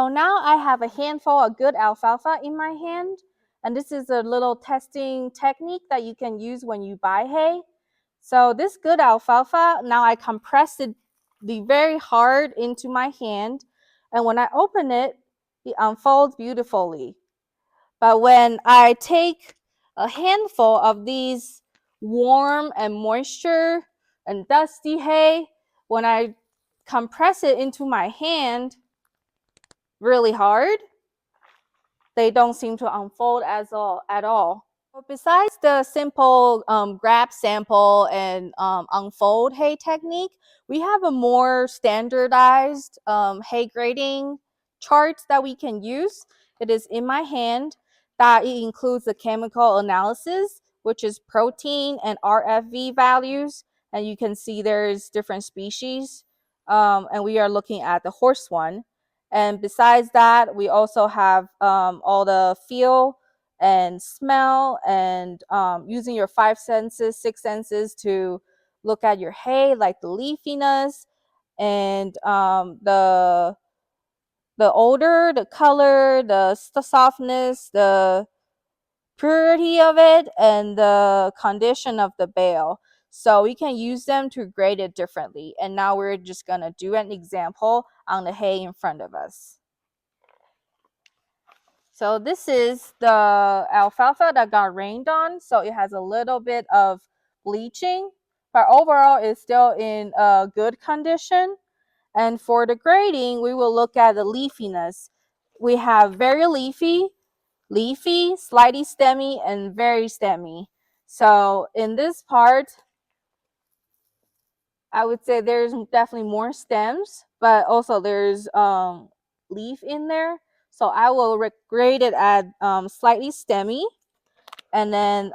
So now I have a handful of good alfalfa in my hand, and this is a little testing technique that you can use when you buy hay. So this good alfalfa, now I compress it very hard into my hand, and when I open it, it unfolds beautifully. But when I take a handful of these warm and moisture and dusty hay, when I compress it into my hand really hard, they don't seem to unfold at all. Besides the simple grab sample and unfold hay technique, we have a more standardized hay grading chart that we can use. It is in my hand. That it includes the chemical analysis, which is protein and RFV values. And you can see there's different species. And we are looking at the horse one. And besides that, we also have all the feel and smell and using your five senses, six senses to look at your hay, like the leafiness and the odor, the color, the softness, the purity of it, and the condition of the bale. So we can use them to grade it differently. And now we're just going to do an example on the hay in front of us. So this is the alfalfa that got rained on. So it has a little bit of bleaching, but overall it's still in a good condition. And for the grading, we will look at the leafiness. We have very leafy, slightly stemmy, and very stemmy. So in this part, I would say there's definitely more stems, but also there's leaf in there. So I will grade it at slightly stemmy. And then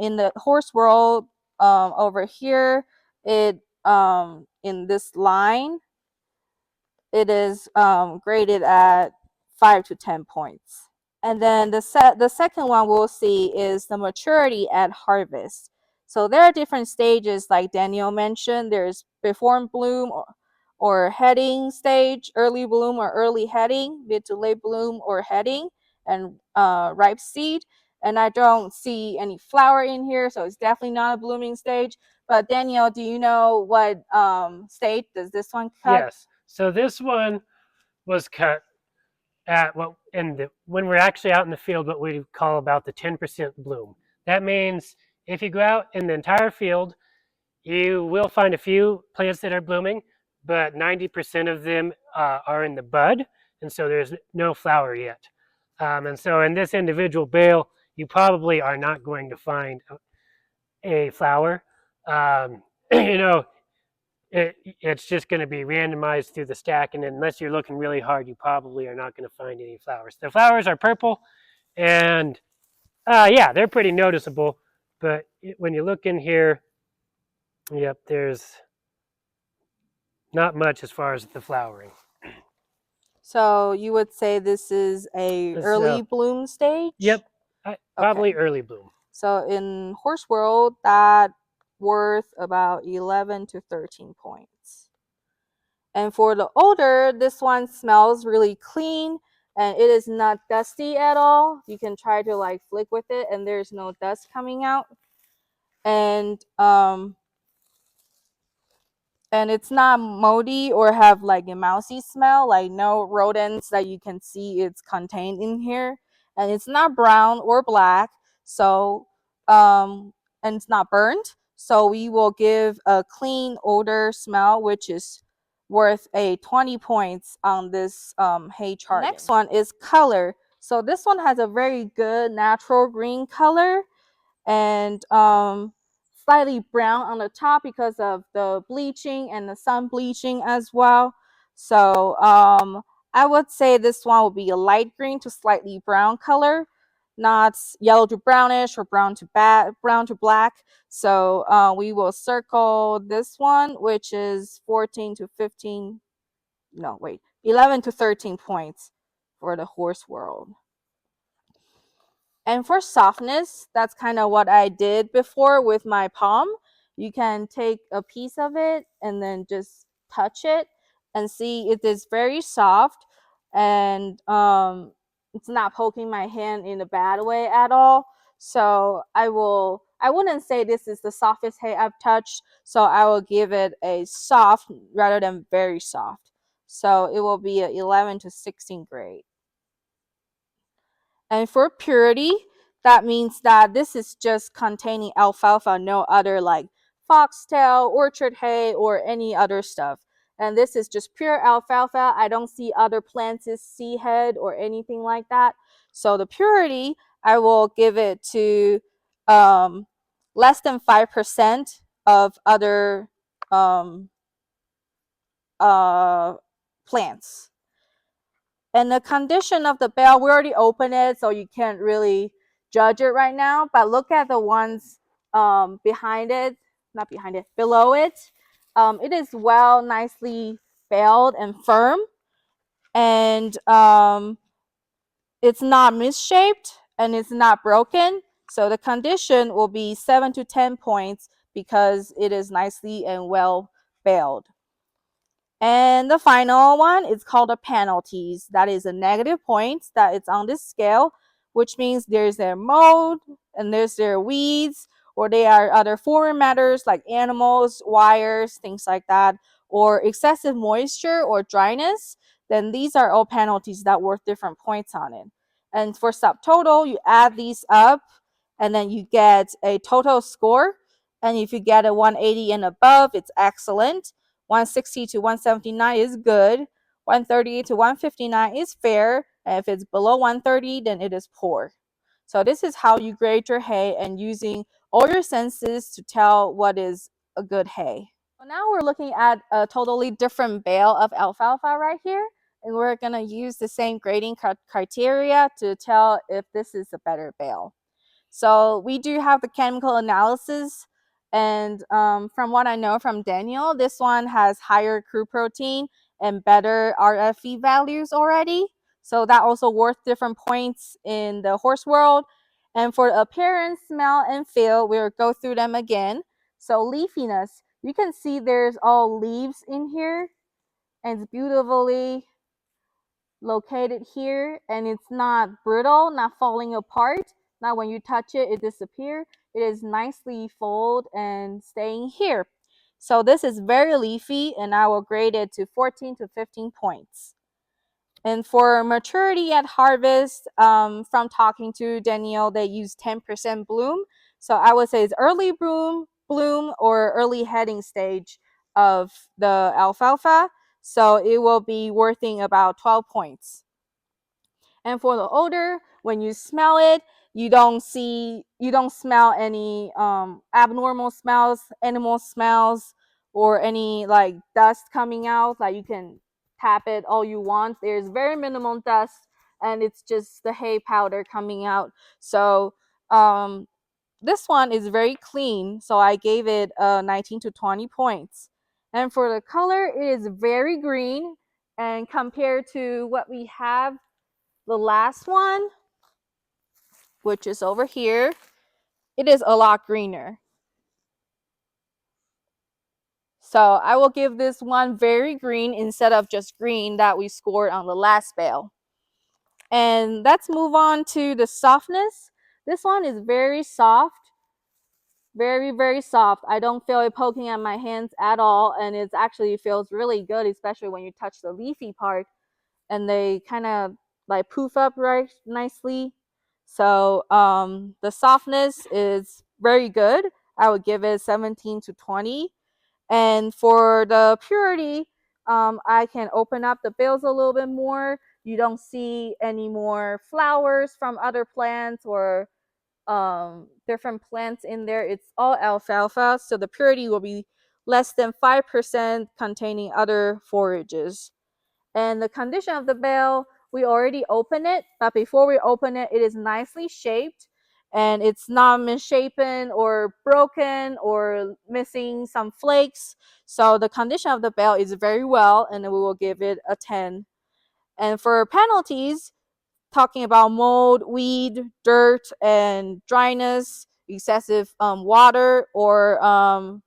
in the horse world over here, it in this line, it is graded at 5 to 10 points. And then the second one we'll see is the maturity at harvest. So there are different stages, like Daniel mentioned. There's before bloom or heading stage, early bloom or early heading, mid to late bloom or heading, and ripe seed. And I don't see any flower in here, so it's definitely not a blooming stage. But Daniel, do you know what stage does this one cut? Yes. So this one was cut at when we're actually out in the field, what we call about the 10% bloom. That means if you go out in the entire field, you will find a few plants that are blooming, but 90% of them are in the bud, and so there's no flower yet. And so in this individual bale, you probably are not going to find a flower. You know, it's just going to be randomized through the stack, and unless you're looking really hard, you probably are not going to find any flowers. The flowers are purple, and yeah, they're pretty noticeable. But when you look in here, yep, there's not much as far as the flowering. So you would say this is a early bloom stage? Yep, probably Okay. early bloom. So in horse world, that worth about 11 to 13 points. And for the odor, this one smells really clean and it is not dusty at all. You can try to like flick with it and there's no dust coming out. And it's not moldy or have like a mousy smell, like no rodents that you can see it's contained in here. And it's not brown or black, so and it's not burnt. So we will give a clean odor smell, which is worth a 20 points on this hay chart. Next one is color. So this one has a very good natural green color and slightly brown on the top because of the bleaching and the sun bleaching as well. So I would say this one will be a light green to slightly brown color, not yellow to brownish or brown to black. So we will circle this one, which is 14 to 15, no, wait, 11 to 13 points for the horse world. And for softness, that's kind of what I did before with my palm. You can take a piece of it and then just touch it and see it is very soft. and it's not poking my hand in a bad way at all. So I wouldn't say this is the softest hay I've touched, so I will give it a soft rather than very soft. So it will be a 11 to 16 grade. And for purity, that means that this is just containing alfalfa, no other like foxtail, orchard hay, or any other stuff. And this is just pure alfalfa. I don't see other plants as seed head or anything like that. So the purity, I will give it to less than 5% of other plants. And the condition of the bale, we already opened it, so you can't really judge it right now. But look at the ones behind it, not behind it, below it. It is well, nicely baled and firm, and it's not misshaped and it's not broken. So the condition will be 7 to 10 points because it is nicely and well baled. And the final one is called the penalties. That is a negative point that it's on this scale, which means there's their mold and there's their weeds, or there are other foreign matters like animals, wires, things like that, or excessive moisture or dryness. Then these are all penalties that worth different points on it. And for subtotal, you add these up and then you get a total score. And if you get a 180 and above, it's excellent. 160 to 179 is good. 130 to 159 is fair. And if it's below 130, then it is poor. So this is how you grade your hay and using all your senses to tell what is a good hay. So now we're looking at a totally different bale of alfalfa right here. And we're going to use the same grading criteria to tell if this is a better bale. So we do have the chemical analysis, and from what I know from Daniel, this one has higher crude protein and better RFE values already. So that also worth different points in the horse world. And for appearance, smell, and feel, we'll go through them again. So leafiness, you can see there's all leaves in here, and it's beautifully located here, and it's not brittle, not falling apart. Now when you touch it, it disappears. It is nicely folded and staying here. So this is very leafy, and I will grade it to 14 to 15 points. And for maturity at harvest, from talking to Danielle, they use 10% bloom. So I would say it's early bloom or early heading stage of the alfalfa. So it will be worthing about 12 points. And for the odor, when you smell it, you don't smell any abnormal smells, animal smells, or any like dust coming out. Like you can tap it all you want. There's very minimal dust, and it's just the hay powder coming out. So this one is very clean. So I gave it 19 to 20 points. And for the color, it is very green. And compared to what we have, the last one, which is over here, it is a lot greener. So I will give this one very green instead of just green that we scored on the last bale. And let's move on to the softness. This one is very soft. Very, very soft. I don't feel it poking at my hands at all. And it actually feels really good, especially when you touch the leafy part. And they kind of like poof up right nicely. So the softness is very good. I would give it 17 to 20. And for the purity, I can open up the bales a little bit more. You don't see any more flowers from other plants or different plants in there. It's all alfalfa, so the purity will be less than 5% containing other forages. And the condition of the bale, we already opened it, but before we open it, it is nicely shaped and it's not misshapen or broken or missing some flakes. So the condition of the bale is very well, and we will give it a 10. And for penalties, talking about mold, weed, dirt, and dryness, excessive water, or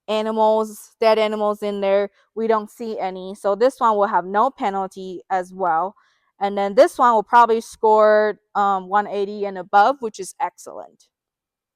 animals, dead animals in there. We don't see any. So this one will have no penalty as well. And then this one will probably score 180 and above, which is excellent.